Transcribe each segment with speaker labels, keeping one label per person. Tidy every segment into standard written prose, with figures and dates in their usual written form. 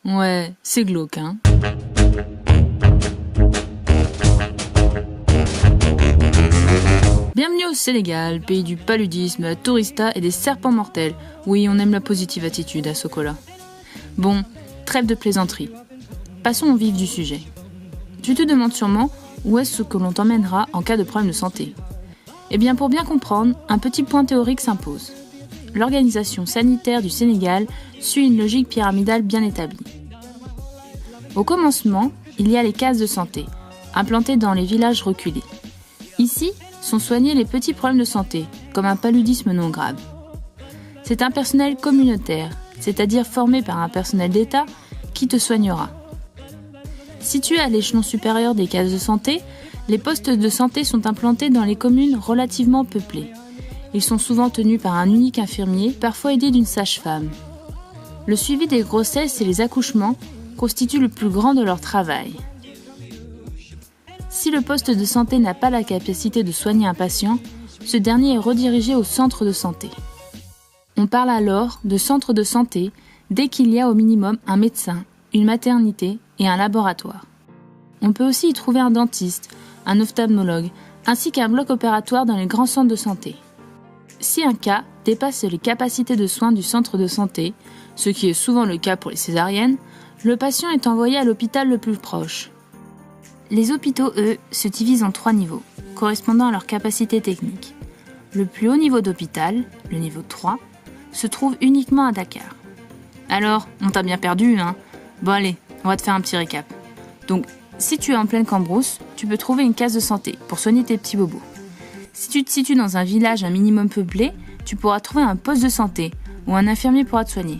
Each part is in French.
Speaker 1: Ouais, c'est glauque, hein. Bienvenue au Sénégal, pays du paludisme, de la tourista et des serpents mortels. Oui, on aime la positive attitude à Sokola. Bon, trêve de plaisanterie. Passons au vif du sujet. Tu te demandes sûrement où est-ce que l'on t'emmènera en cas de problème de santé. Eh bien, pour bien comprendre, un petit point théorique s'impose. L'organisation sanitaire du Sénégal suit une logique pyramidale bien établie. Au commencement, il y a les cases de santé, implantées dans les villages reculés. Ici, sont soignés les petits problèmes de santé, comme un paludisme non grave. C'est un personnel communautaire, c'est-à-dire formé par un personnel d'État, qui te soignera. Situés à l'échelon supérieur des cases de santé, les postes de santé sont implantés dans les communes relativement peuplées. Ils sont souvent tenus par un unique infirmier, parfois aidé d'une sage-femme. Le suivi des grossesses et les accouchements constitue le plus grand de leur travail. Si le poste de santé n'a pas la capacité de soigner un patient, ce dernier est redirigé au centre de santé. On parle alors de centre de santé dès qu'il y a au minimum un médecin, une maternité et un laboratoire. On peut aussi y trouver un dentiste, un ophtalmologue, ainsi qu'un bloc opératoire dans les grands centres de santé. Si un cas dépasse les capacités de soins du centre de santé, ce qui est souvent le cas pour les césariennes, le patient est envoyé à l'hôpital le plus proche. Les hôpitaux, eux, se divisent en 3 niveaux, correspondant à leur capacité technique. Le plus haut niveau d'hôpital, le niveau 3, se trouve uniquement à Dakar. Alors, on t'a bien perdu, hein ? Bon allez, on va te faire un petit récap. Donc, si tu es en pleine cambrousse, tu peux trouver une case de santé pour soigner tes petits bobos. Si tu te situes dans un village un minimum peuplé, tu pourras trouver un poste de santé où un infirmier pourra te soigner.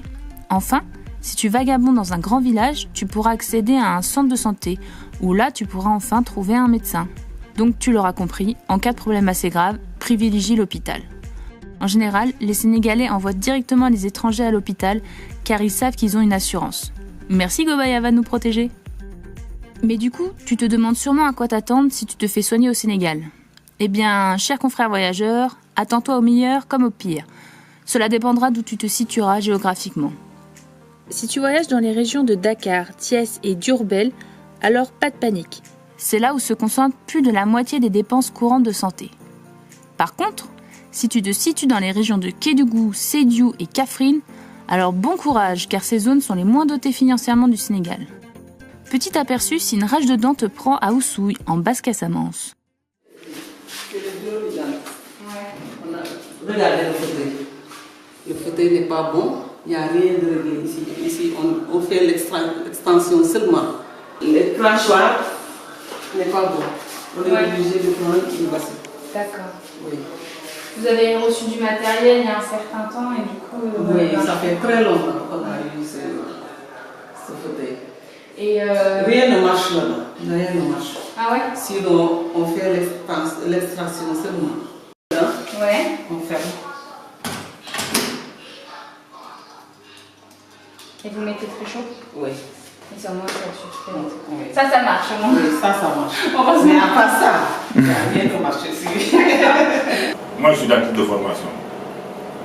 Speaker 1: Enfin, si tu vagabondes dans un grand village, tu pourras accéder à un centre de santé où là, tu pourras enfin trouver un médecin. Donc, tu l'auras compris, en cas de problème assez grave, privilégie l'hôpital. En général, les Sénégalais envoient directement les étrangers à l'hôpital car ils savent qu'ils ont une assurance. Merci Gobaya va nous protéger. Mais du coup, tu te demandes sûrement à quoi t'attendre si tu te fais soigner au Sénégal. Eh bien, cher confrère voyageur, attends-toi au meilleur comme au pire. Cela dépendra d'où tu te situeras géographiquement. Si tu voyages dans les régions de Dakar, Thiès et Diourbel, alors pas de panique. C'est là où se concentre plus de la moitié des dépenses courantes de santé. Par contre, si tu te situes dans les régions de Kédougou, Sédhiou et Kaffrine, alors bon courage car ces zones sont les moins dotées financièrement du Sénégal. Petit aperçu si une rage de dents te prend à Oussouye, en Basse-Casamance.
Speaker 2: Regardez le fauteuil. Le fauteuil n'est pas bon. Il n'y a rien de réglé ici. Ici, on fait l'extension seulement. Le crachoir n'est pas bon. On est obligé de prendre une bassin.
Speaker 3: D'accord.
Speaker 2: Oui.
Speaker 3: Vous avez reçu du matériel il y a un certain temps et du coup...
Speaker 2: oui, ça fait très longtemps qu'on a eu ce fauteuil.
Speaker 3: Et
Speaker 2: rien ne marche là-bas. Rien ne marche.
Speaker 3: Ah ouais?
Speaker 2: Sinon, on fait l'extraction seulement. Là,
Speaker 3: Ouais.
Speaker 2: on ferme.
Speaker 3: Et vous mettez très chaud?
Speaker 2: Oui.
Speaker 3: Et c'est au moins ça suffit.
Speaker 2: Oui.
Speaker 3: Ça marche au moins.
Speaker 2: Oui, ça marche.
Speaker 3: Heureusement.
Speaker 2: Mais à part ça, il n'y a rien qui marche ici.
Speaker 4: Moi, je suis dans toute de formation,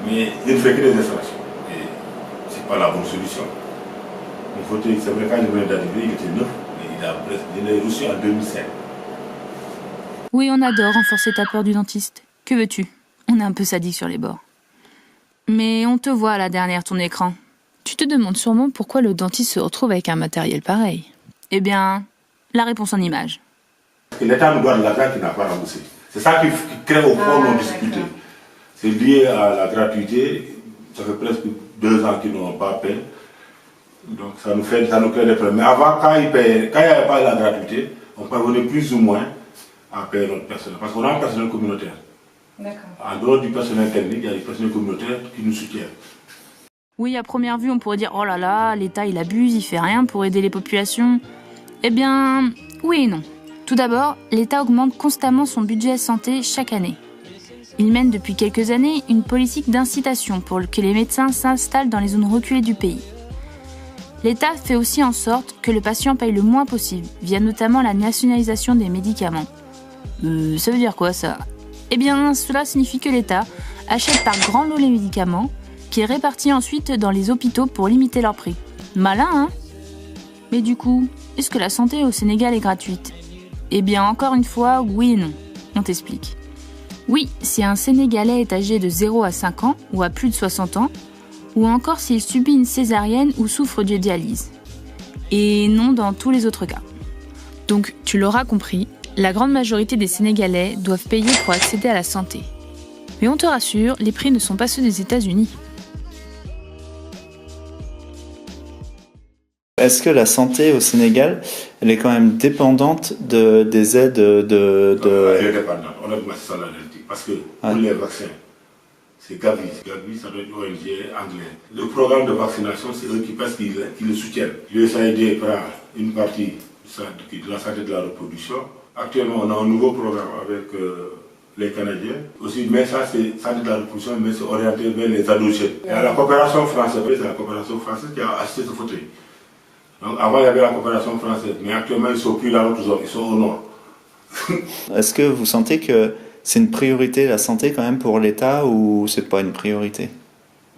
Speaker 4: mais je ne fais que des installations. Et ce n'est pas la bonne solution. Mon fauteuil, c'est vrai, quand je venais d'arriver, il était neuf, mais je l'ai reçu en 2005.
Speaker 1: Oui, on adore renforcer ta peur du dentiste. Que veux-tu? On est un peu sadique sur les bords. Mais on te voit là derrière ton écran. Tu te demandes sûrement pourquoi le dentiste se retrouve avec un matériel pareil. Eh bien, la réponse en images.
Speaker 4: L'État nous doit de l'argent qu'il n'a pas remboursé. C'est ça qui crée au fond nos difficultés. C'est lié à la gratuité. Ça fait presque 2 ans qu'ils n'ont pas payé. Donc ça nous crée des problèmes. Mais avant, quand il n'y avait pas la gratuité, on parvenait plus ou moins à payer notre personnel. Parce qu'on a un personnel communautaire.
Speaker 3: D'accord.
Speaker 4: En dehors du personnel technique, il y a des personnels communautaires qui nous soutiennent.
Speaker 1: Oui, à première vue, on pourrait dire « Oh là là, l'État, il abuse, il fait rien pour aider les populations. » Eh bien, oui et non. Tout d'abord, l'État augmente constamment son budget santé chaque année. Il mène depuis quelques années une politique d'incitation pour que les médecins s'installent dans les zones reculées du pays. L'État fait aussi en sorte que le patient paye le moins possible, via notamment la nationalisation des médicaments. Ça veut dire quoi ça? Eh bien, cela signifie que l'État achète par grand lot les médicaments, qui est réparti ensuite dans les hôpitaux pour limiter leur prix. Malin, hein? Mais du coup, est-ce que la santé au Sénégal est gratuite? Eh bien, encore une fois, oui et non. On t'explique. Oui, si un Sénégalais est âgé de 0 à 5 ans ou à plus de 60 ans, ou encore s'il subit une césarienne ou souffre de dialyse. Et non dans tous les autres cas. Donc, tu l'auras compris, la grande majorité des Sénégalais doivent payer pour accéder à la santé. Mais on te rassure, les prix ne sont pas ceux des États-Unis.
Speaker 5: Est-ce que la santé au Sénégal, elle est quand même dépendante des aides de...
Speaker 4: Elle est dépendante, honnêtement, c'est ça la réalité. Parce que pour les vaccins, c'est Gavi. Gavi, ça doit être une ONG anglaise. Le programme de vaccination, c'est eux qui le soutiennent. L'USAID prend une partie de la santé de la reproduction. Actuellement, on a un nouveau programme avec les Canadiens. Aussi, mais ça, c'est santé de la reproduction, mais c'est orienté vers les adolescents. Et à la coopération française, c'est la coopération française qui a acheté ce fauteuil. Donc avant, il y avait la coopération française, mais actuellement, ils ne sont plus dans l'autre zone, ils sont au nord.
Speaker 5: Est-ce que vous sentez que c'est une priorité, la santé, quand même, pour l'État, ou c'est pas une priorité?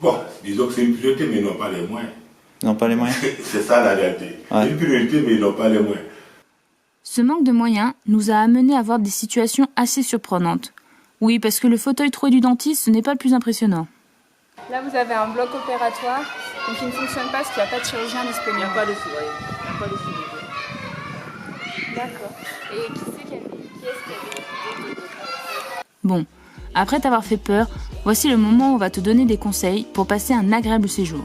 Speaker 4: Bon, disons que c'est une priorité, mais ils n'ont pas les moyens.
Speaker 5: Ils n'ont pas les moyens?
Speaker 4: C'est ça la réalité. C'est une priorité, mais ils n'ont pas les moyens.
Speaker 1: Ce manque de moyens nous a amené à voir des situations assez surprenantes. Oui, parce que le fauteuil troué du dentiste, ce n'est pas le plus impressionnant.
Speaker 3: Là, vous avez un bloc opératoire, donc il ne fonctionne pas parce qu'il n'y a pas de chirurgien disponible.
Speaker 2: Il n'y a pas de chirurgien.
Speaker 3: D'accord. Et qui est-ce qui avait l'idée de...
Speaker 1: Bon, après t'avoir fait peur, voici le moment où on va te donner des conseils pour passer un agréable séjour.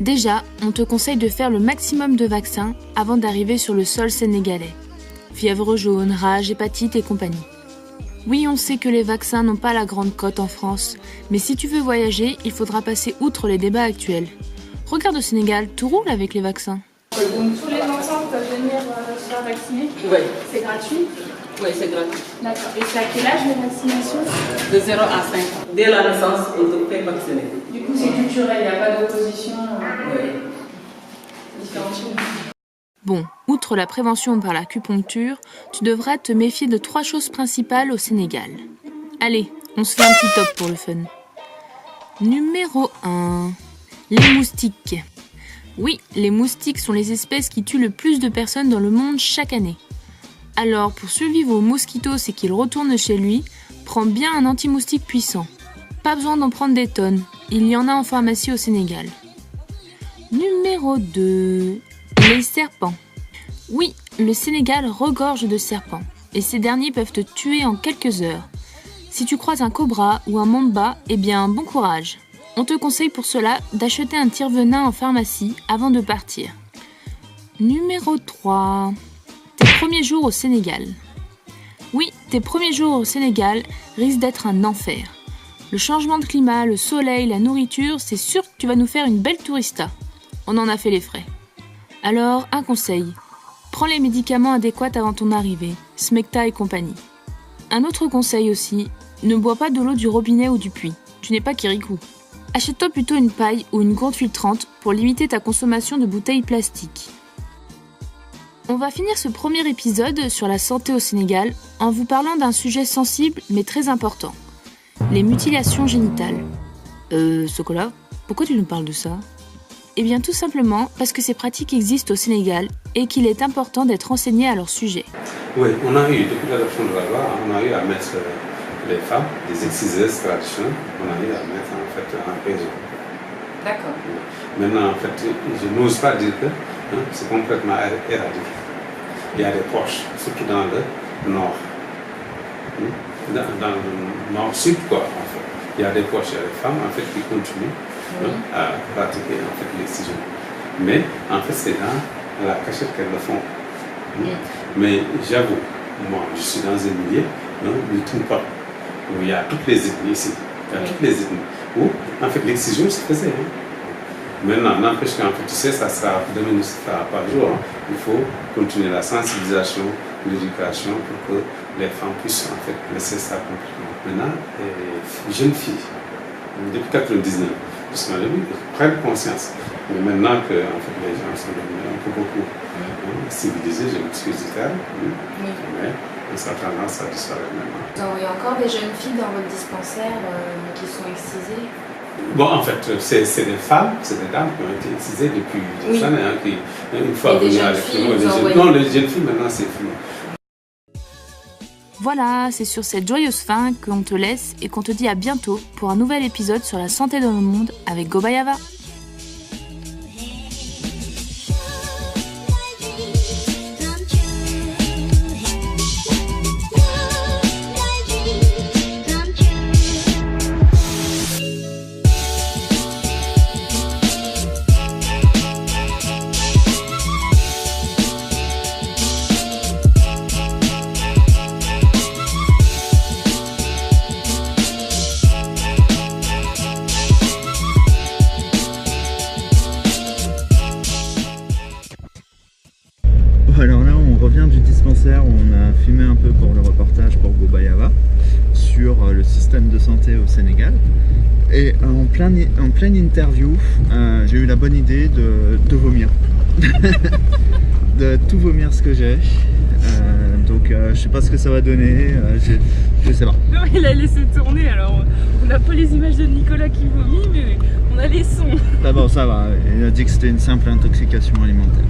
Speaker 1: Déjà, on te conseille de faire le maximum de vaccins avant d'arriver sur le sol sénégalais. Fièvre jaune, rage, hépatite et compagnie. Oui, on sait que les vaccins n'ont pas la grande cote en France, mais si tu veux voyager, il faudra passer outre les débats actuels. Regarde au Sénégal, tout roule avec les vaccins.
Speaker 3: Donc tous les enfants peuvent venir se faire vacciner?
Speaker 2: Oui.
Speaker 3: C'est gratuit?
Speaker 2: Oui, c'est gratuit.
Speaker 3: D'accord. Et c'est à quel âge les vaccinations?
Speaker 2: De 0 à 5 ans. Dès la naissance, on te fait vacciner.
Speaker 3: Du coup, c'est culturel, il n'y a pas d'opposition.
Speaker 2: Oui.
Speaker 3: Différentes choses.
Speaker 1: Bon, outre la prévention par l'acupuncture, tu devras te méfier de 3 choses principales au Sénégal. Allez, on se fait un petit top pour le fun. Numéro 1. Les moustiques. Oui, les moustiques sont les espèces qui tuent le plus de personnes dans le monde chaque année. Alors, pour survivre aux mosquitos et qu'il retourne chez lui, prends bien un anti-moustique puissant. Pas besoin d'en prendre des tonnes, il y en a en pharmacie au Sénégal. Numéro 2. Les serpents. Oui, le Sénégal regorge de serpents, et ces derniers peuvent te tuer en quelques heures. Si tu croises un cobra ou un mamba, eh bien, bon courage. On te conseille pour cela d'acheter un tire-venin en pharmacie avant de partir. Numéro 3. Tes premiers jours au Sénégal. Oui, tes premiers jours au Sénégal risquent d'être un enfer. Le changement de climat, le soleil, la nourriture, c'est sûr que tu vas nous faire une belle tourista. On en a fait les frais. Alors, un conseil. Prends les médicaments adéquats avant ton arrivée, Smecta et compagnie. Un autre conseil aussi, ne bois pas de l'eau du robinet ou du puits. Tu n'es pas Kirikou. Achète-toi plutôt une paille ou une gourde filtrante pour limiter ta consommation de bouteilles plastiques. On va finir ce premier épisode sur la santé au Sénégal en vous parlant d'un sujet sensible mais très important. Les mutilations génitales. Sokola, pourquoi tu nous parles de ça ? Eh bien tout simplement parce que ces pratiques existent au Sénégal et qu'il est important d'être renseigné à leur sujet.
Speaker 6: Oui, on a eu, depuis l'adoption de la loi, on a eu à mettre les femmes, les exciseuses traditionnelles, on a eu à mettre en fait en prison.
Speaker 3: D'accord.
Speaker 6: Maintenant, en fait, je n'ose pas dire que c'est complètement éradiqué. Il y a des poches, surtout dans le nord. Dans le nord-sud, quoi, en fait. Il y a des poches, il y a des femmes, en fait, qui continuent à pratiquer, en fait, l'excision. Mais, en fait, c'est dans la cachette qu'elles le font. Mais j'avoue, moi, je suis dans un milieu, du Tumpa, où il y a toutes les ethnies ici. Il y a toutes les ethnies. Où, en fait, l'excision se faisait. Maintenant, n'empêche qu'en fait, tu sais, ça sera demain, ne sera pas le jour. Il faut continuer la sensibilisation, l'éducation pour que les femmes puissent en fait laisser ça complètement. Maintenant, les jeunes filles, depuis 1999, jusqu'en début, prennent conscience. Mais maintenant que en fait, les gens sont devenus un peu beaucoup civilisés, je m'excuse du terme, mais ça a tendance à disparaître maintenant.
Speaker 3: Donc, il y a encore des jeunes filles dans votre dispensaire qui sont excisées?
Speaker 6: Bon, en fait, c'est des femmes, c'est des dames qui ont été utilisées depuis des années. Une fois
Speaker 1: et des jeunes filles, non,
Speaker 6: les jeunes filles, maintenant, c'est flou.
Speaker 1: Voilà, c'est sur cette joyeuse fin qu'on te laisse et qu'on te dit à bientôt pour un nouvel épisode sur la santé dans le monde avec Gobayava.
Speaker 5: Alors là, on revient du dispensaire où on a filmé un peu pour le reportage pour Gobayava sur le système de santé au Sénégal. Et en pleine interview, j'ai eu la bonne idée de vomir. De tout vomir ce que j'ai. Donc je sais pas ce que ça va donner, je sais pas.
Speaker 3: Non, il a laissé tourner, alors on n'a pas les images de Nicolas qui vomit, mais on a les sons.
Speaker 5: D'abord ça va, il a dit que c'était une simple intoxication alimentaire.